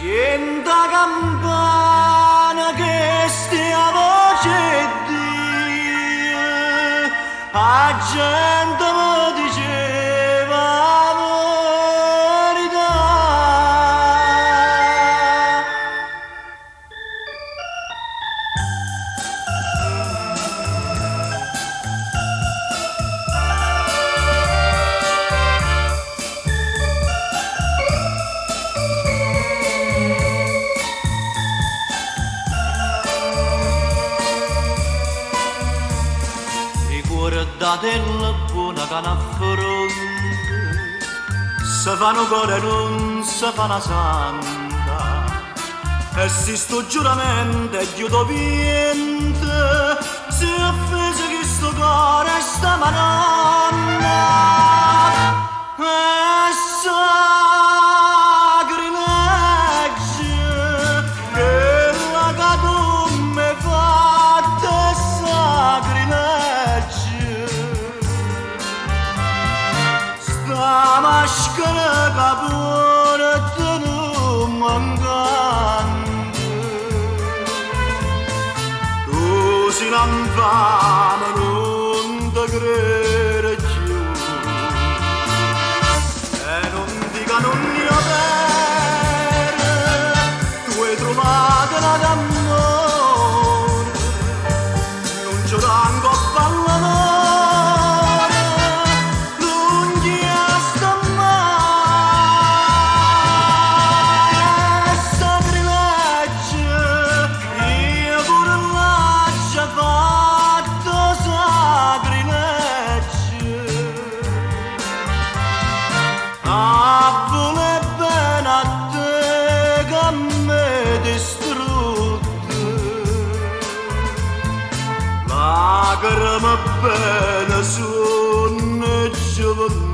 Sienta campana che stia voce Dio, la gente mi diceva la verità. Datella buona che una fronte se fanno cuore e non se fa una santa e si sto giuramento e chiudo viente si è offese che sto cuore e sta manonna e sacrilegge che la cato me fatta sacrilegge. La maschera capone te non mancante tu si l'infame non te crede più e non dica non io bene tu hai trovato la d'amore non c'è tanto ballamore. Lacrime bene sono gioventù.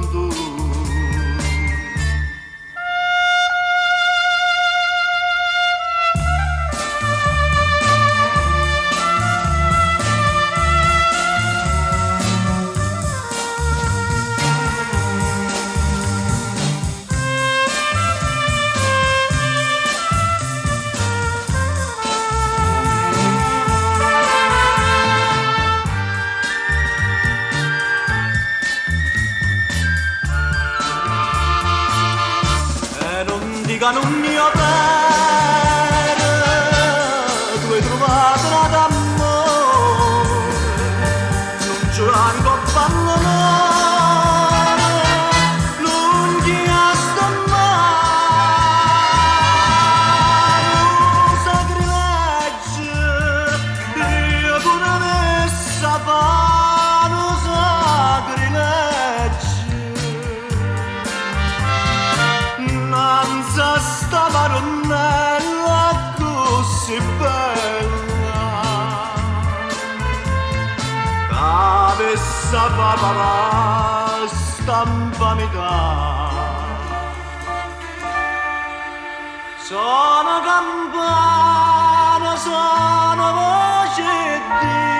Dica non mio bene, tu hai trovato una d'amore, non c'è anche pallone, non ti sta mai, un sacrilegio, io pure messa fa un sacrilegio. Sta maronnella così bella avessa papà stampami da sono campana sono voce di